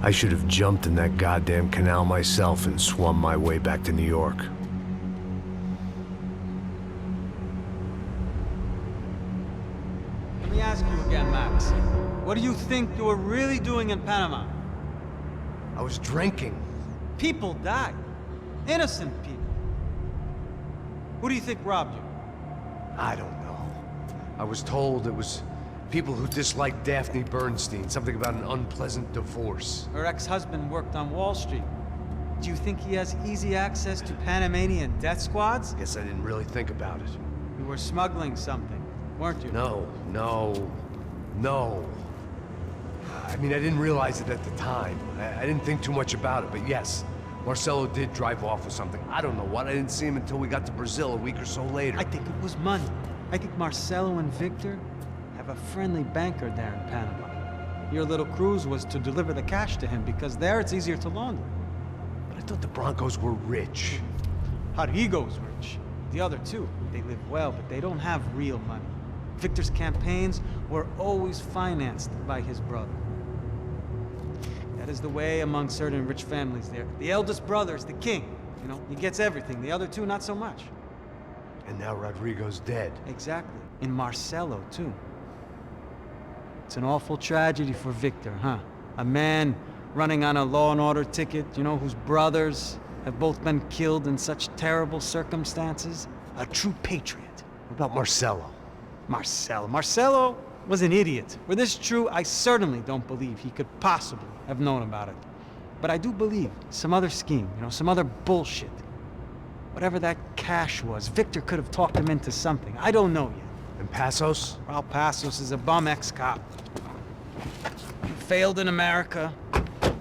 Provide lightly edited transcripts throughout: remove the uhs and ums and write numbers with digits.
I should have jumped in that goddamn canal myself and swum my way back to New York. Let me ask you again, Max. What do you think you were really doing in Panama? I was drinking. People died. Innocent people. Who do you think robbed you? I don't know. I was told it was people who disliked Daphne Bernstein, something about an unpleasant divorce. Her ex-husband worked on Wall Street. Do you think he has easy access to Panamanian death squads? Guess I didn't really think about it. You were smuggling something, weren't you? No. I mean, I didn't realize it at the time. I didn't think too much about it, but yes, Marcelo did drive off with something. I don't know what. I didn't see him until we got to Brazil a week or so later. I think it was money. I think Marcelo and Victor have a friendly banker there in Panama. Your little cruise was to deliver the cash to him because there it's easier to launder. But I thought the Broncos were rich. Rodrigo's rich. The other two, they live well, but they don't have real money. Victor's campaigns were always financed by his brother. That is the way among certain rich families there. The eldest brother is the king. You know, he gets everything. The other two, not so much. And now Rodrigo's dead. Exactly. And Marcelo, too. It's an awful tragedy for Victor, huh? A man running on a law and order ticket, you know, whose brothers have both been killed in such terrible circumstances. A true patriot. What about Marcelo? Marcelo was an idiot. Were this true, I certainly don't believe he could possibly have known about it. But I do believe some other scheme, you know, some other bullshit. Whatever that cash was, Victor could have talked him into something. I don't know yet. And Passos? Well, Passos is a bum ex-cop. Failed in America,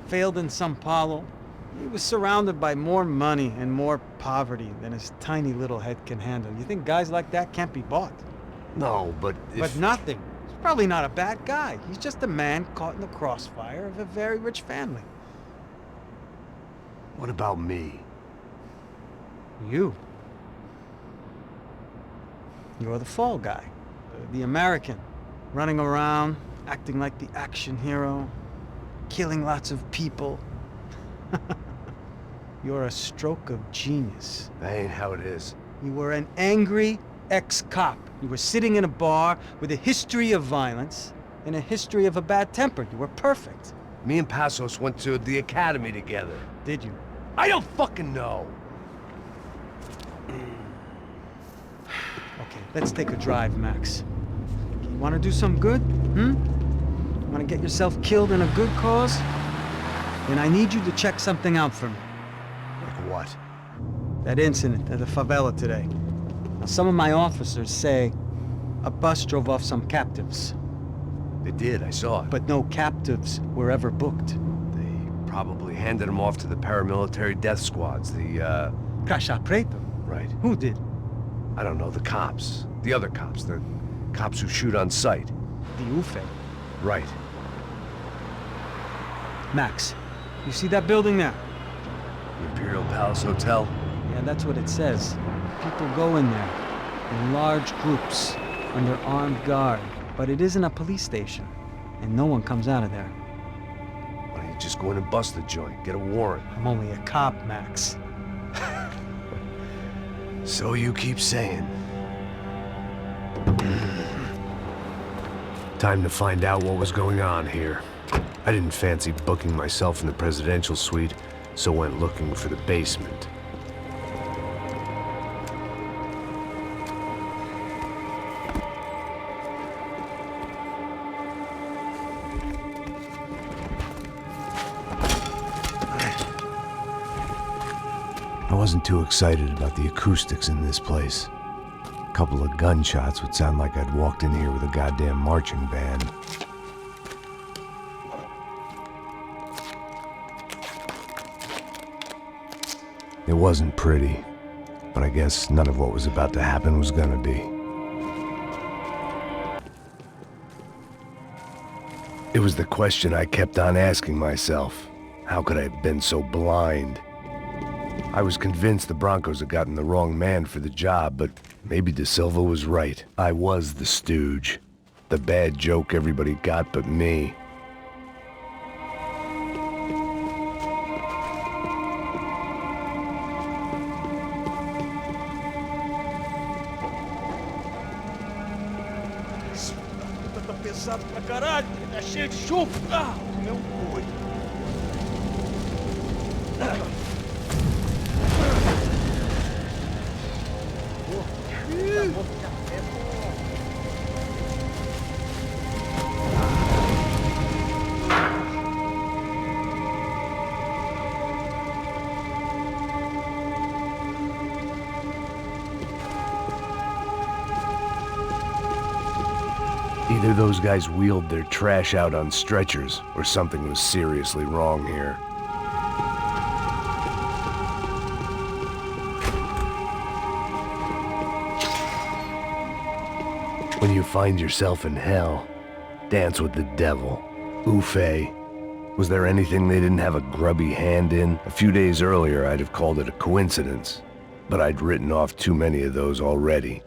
failed in São Paulo. He was surrounded by more money and more poverty than his tiny little head can handle. You think guys like that can't be bought? No, but if... But nothing. He's probably not a bad guy. He's just a man caught in the crossfire of a very rich family. What about me? You. You're the fall guy. The American. Running around, acting like the action hero. Killing lots of people. You're a stroke of genius. That ain't how it is. You were an angry ex-cop. You were sitting in a bar with a history of violence and a history of a bad temper. You were perfect. Me and Passos went to the academy together. Did you? I don't fucking know. Okay, let's take a drive, Max. You want to do some good? You want to get yourself killed in a good cause? Then I need you to check something out for me. Like what? That incident at the favela today. Now, some of my officers say a bus drove off some captives. They did, I saw it. But no captives were ever booked. They probably handed them off to the paramilitary death squads, the, Caixa Preto? Right. Who did? I don't know, the cops. The other cops, the cops who shoot on sight. The UFE. Right. Max, you see that building there? The Imperial Palace Hotel? Yeah, that's what it says. People go in there in large groups under armed guard. But it isn't a police station, and no one comes out of there. Why don't you just go in and bust the joint, get a warrant? I'm only a cop, Max. So you keep saying. Time to find out what was going on here. I didn't fancy booking myself in the presidential suite, so went looking for the basement. I wasn't too excited about the acoustics in this place. A couple of gunshots would sound like I'd walked in here with a goddamn marching band. It wasn't pretty, but I guess none of what was about to happen was gonna be. It was the question I kept on asking myself. How could I have been so blind? I was convinced the Broncos had gotten the wrong man for the job, but maybe De Silva was right. I was the stooge. The bad joke everybody got but me. pesado pra caralho, tá cheio de chumbo. Ah, meu boi. Either those guys wheeled their trash out on stretchers, or something was seriously wrong here. When you find yourself in hell, dance with the devil. Ufay. Was there anything they didn't have a grubby hand in? A few days earlier, I'd have called it a coincidence, but I'd written off too many of those already.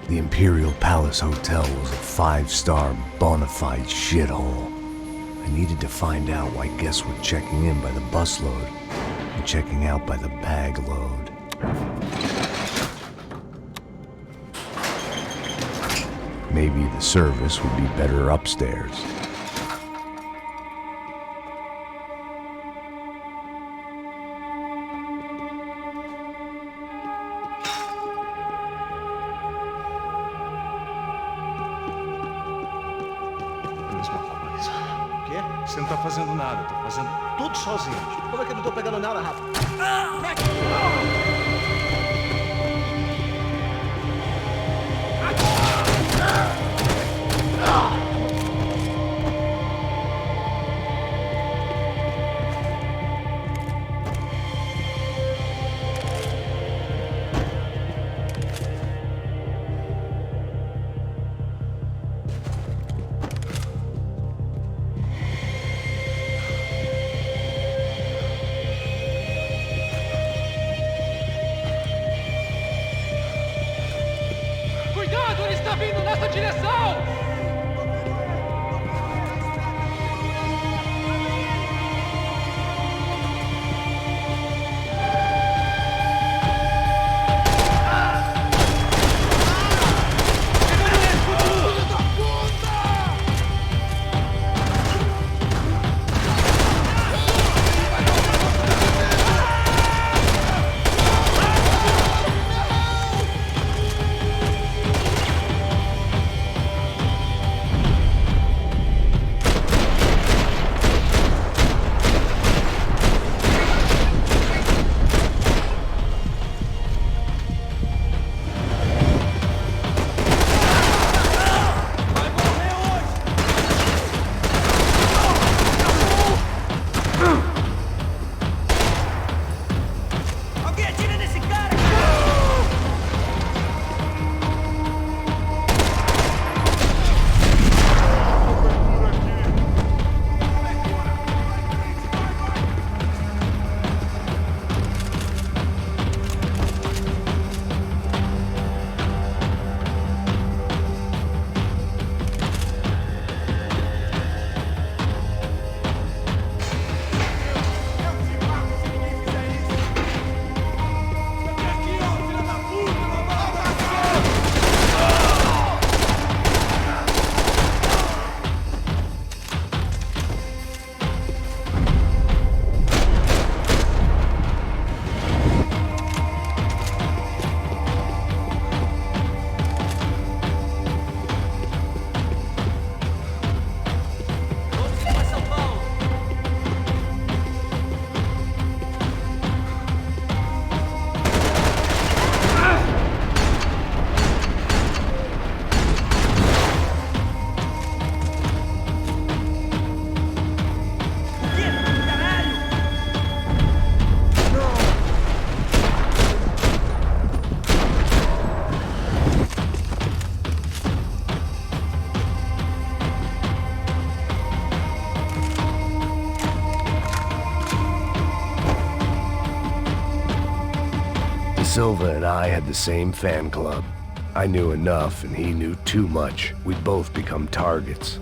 The Imperial Palace Hotel was a five-star, bona fide shithole. I needed to find out why guests were checking in by the busload and checking out by the bag load. Maybe the service would be better upstairs. Você não tá fazendo nada, tá fazendo tudo sozinho. Como é que eu não tô pegando nada, Rafa? Cuidado, ele está vindo nessa direção! Silva and I had the same fan club. I knew enough and he knew too much. We'd both become targets.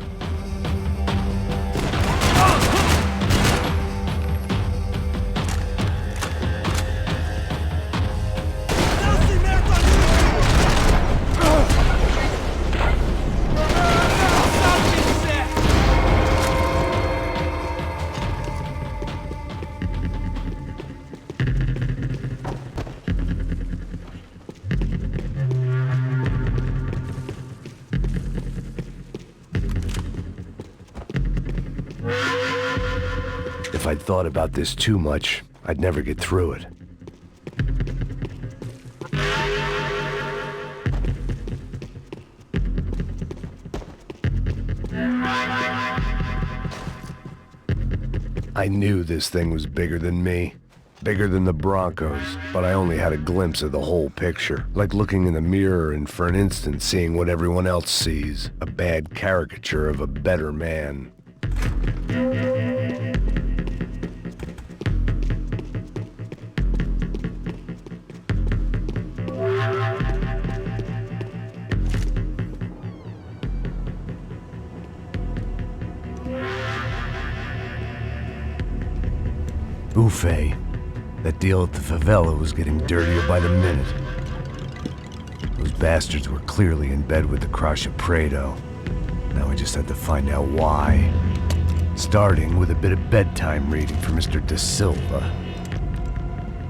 If I'd thought about this too much, I'd never get through it. I knew this thing was bigger than me, bigger than the Broncos, but I only had a glimpse of the whole picture, like looking in the mirror and for an instant seeing what everyone else sees, a bad caricature of a better man. Buffet. That deal at the favela was getting dirtier by the minute. Those bastards were clearly in bed with the Crash of Prado. Now we just had to find out why. Starting with a bit of bedtime reading for Mr. Da Silva.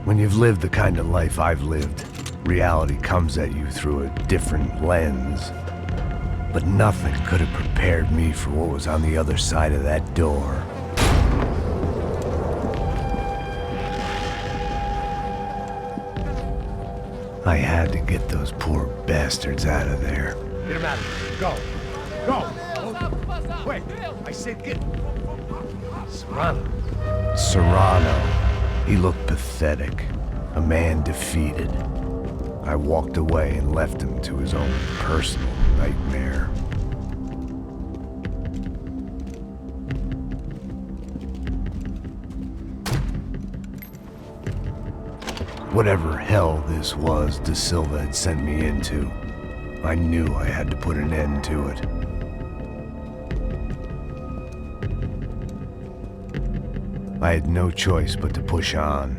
When you've lived the kind of life I've lived, reality comes at you through a different lens. But nothing could have prepared me for what was on the other side of that door. I had to get those poor bastards out of there. Get him out of here. Go. Go. Wait. I said get... Serrano. Serrano. He looked pathetic. A man defeated. I walked away and left him to his own personal nightmare. Whatever hell this was Da Silva had sent me into, I knew I had to put an end to it. I had no choice but to push on.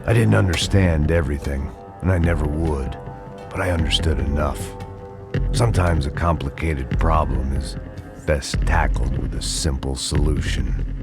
I didn't understand everything, and I never would, but I understood enough. Sometimes a complicated problem is best tackled with a simple solution.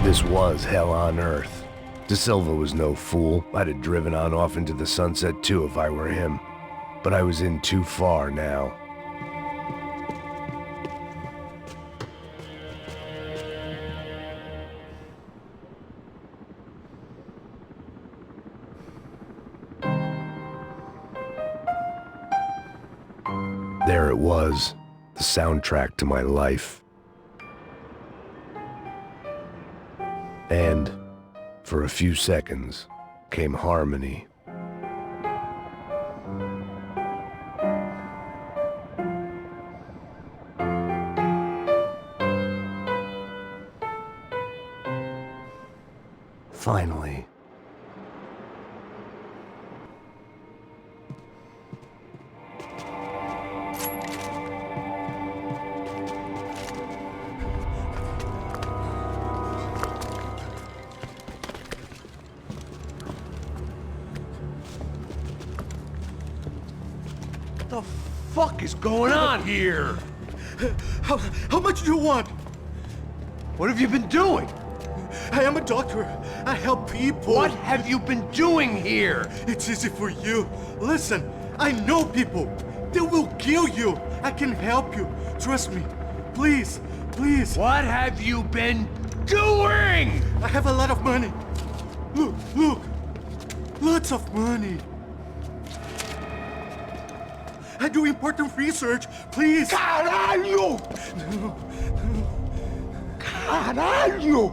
This was hell on earth. De Silva was no fool. I'd have driven on off into the sunset too if I were him. But I was in too far now. There it was, the soundtrack to my life. And, for a few seconds, came harmony. Finally. What the fuck is going on here? How much do you want? What have you been doing? I am a doctor. I help people. What have you been doing here? It's easy for you. Listen, I know people. They will kill you. I can help you. Trust me. Please, please. What have you been doing? I have a lot of money. Look, look. Lots of money. I do important research. Please. Caralho! Caralho!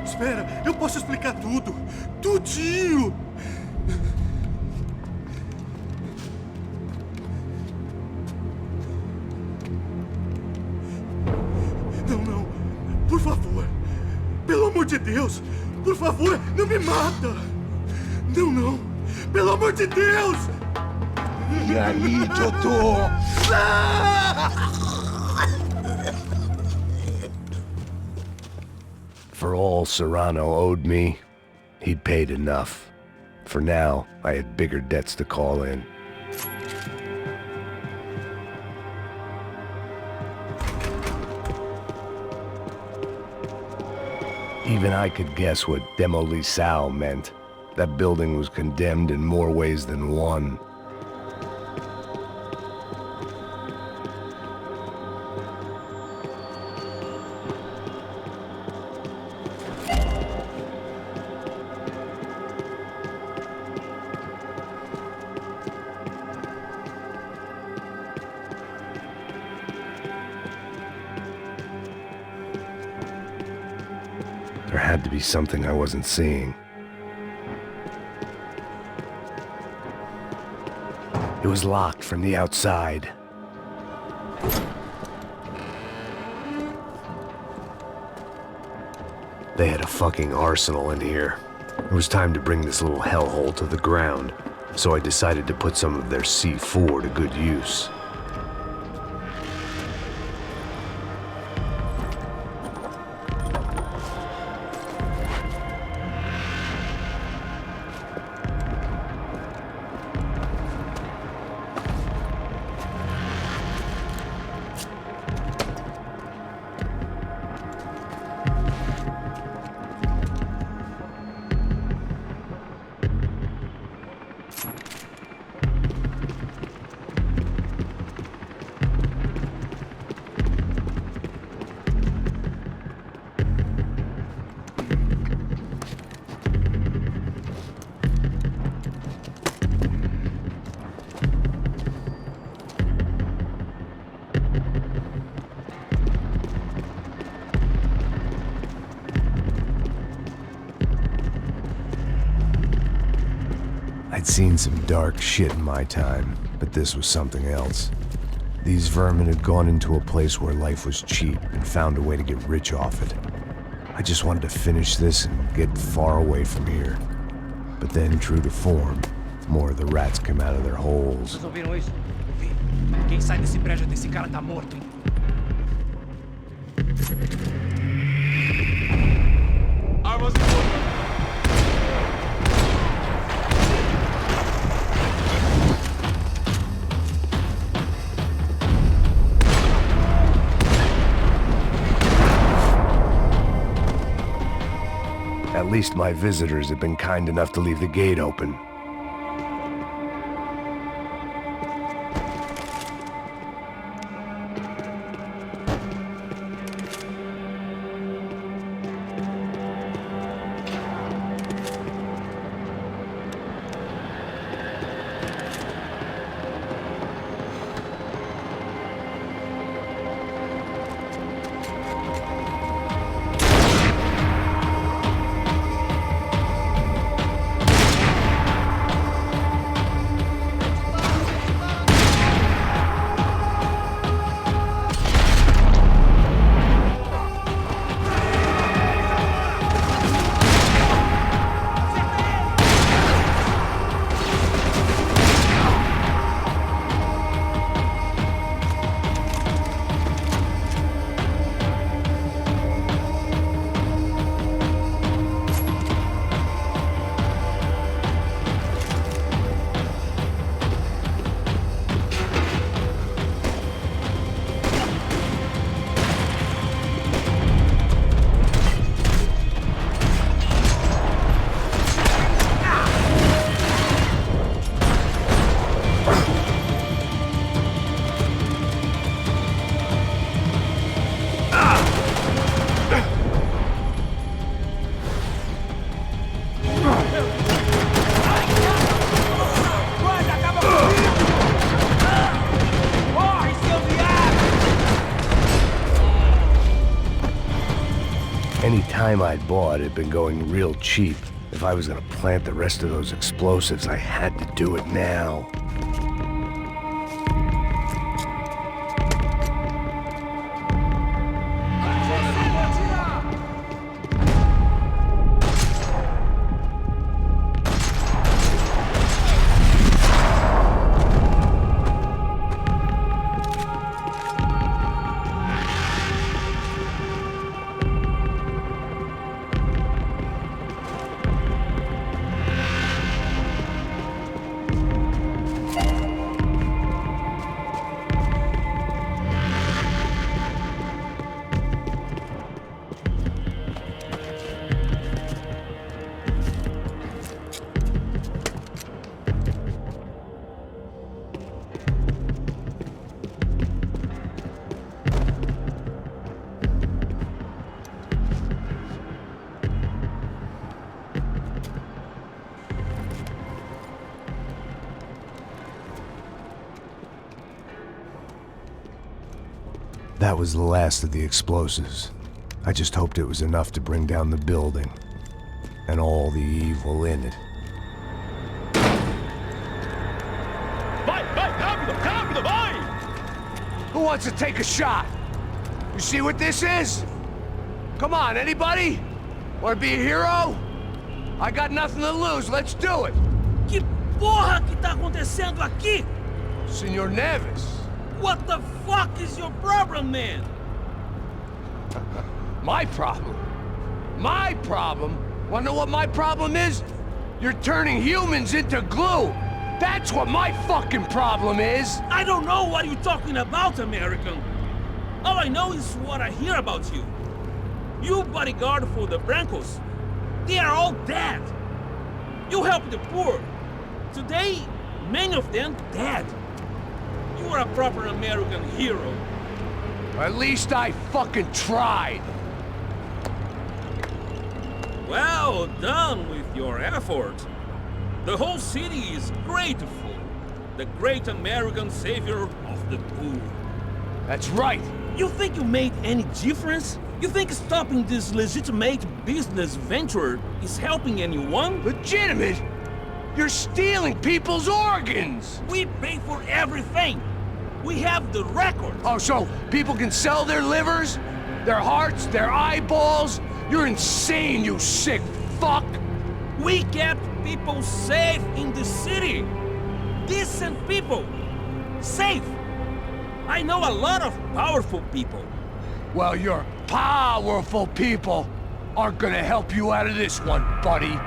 Espera. Eu posso explicar tudo. Tudinho. Não. Por favor. Pelo amor de Deus. Por favor, não me mata. Não. Pelo amor de Deus. E aí, doutor? For all Serrano owed me, he'd paid enough. For now, I had bigger debts to call in. Even I could guess what demolição meant. That building was condemned in more ways than one. There had to be something I wasn't seeing. It was locked from the outside. They had a fucking arsenal in here. It was time to bring this little hellhole to the ground, so I decided to put some of their C4 to good use. I'd seen some dark shit in my time, but this was something else. These vermin had gone into a place where life was cheap and found a way to get rich off it. I just wanted to finish this and get far away from here. But then, true to form, more of the rats came out of their holes. Vocês ouviram isso? Ouvi. Quem sai desse prédio desse cara tá morto, hein? Armas em fogo! At least my visitors have been kind enough to leave the gate open. Any time I'd bought had been going real cheap. If I was gonna plant the rest of those explosives, I had to do it now. That was the last of the explosives. I just hoped it was enough to bring down the building and all the evil in it. Vai, rápido, rápido, vai! Who wants to take a shot? You see what this is? Come on, anybody? Want to be a hero? I got nothing to lose, let's do it! Que porra que tá acontecendo aqui? Senor Neves. What the fuck is your problem, man? My problem? My problem? Wanna know what my problem is? You're turning humans into glue! That's what my fucking problem is! I don't know what you're talking about, American. All I know is what I hear about you. You bodyguard for the Brancos. They are all dead. You help the poor. Today, many of them dead. You are a proper American hero. At least I fucking tried. Well done with your effort. The whole city is grateful. The great American savior of the poor. That's right. You think you made any difference? You think stopping this legitimate business venture is helping anyone? Legitimate? You're stealing people's organs! We pay for everything. We have the record. Oh, so people can sell their livers? Their hearts? Their eyeballs? You're insane, you sick fuck! We kept people safe in the city. Decent people. Safe. I know a lot of powerful people. Well, your powerful people aren't gonna help you out of this one, buddy.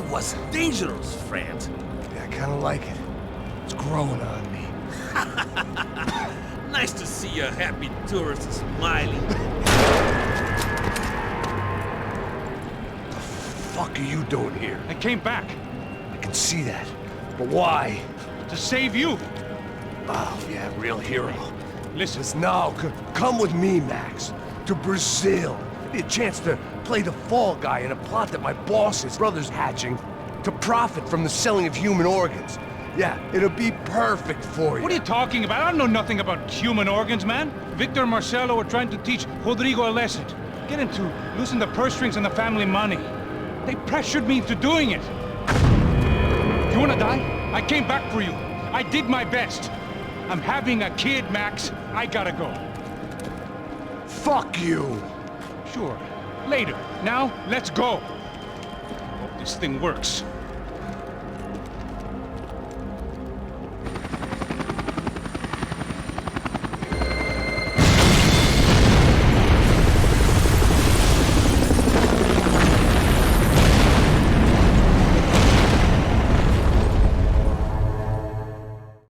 was dangerous, friend. Yeah, I kinda like it. It's growing on me. Nice to see a happy tourist smiling. What the fuck are you doing here? I came back I can see that. But why? to save you. Oh, yeah, real hero. Listen, Listen, no, come with me, Max. To Brazil. Be a chance to play the fall guy in a plot that my boss's brother's hatching to profit from the selling of human organs. Yeah, it'll be perfect for you. what are you talking about? I don't know nothing about human organs, man. Victor and Marcelo are trying to teach Rodrigo a lesson. Get him to loosen the purse strings and the family money. They pressured me into doing it. You wanna die? I came back for you. I did my best. I'm having a kid, Max. I gotta go. Fuck you! Sure. Later. Now, let's go. Hope this thing works.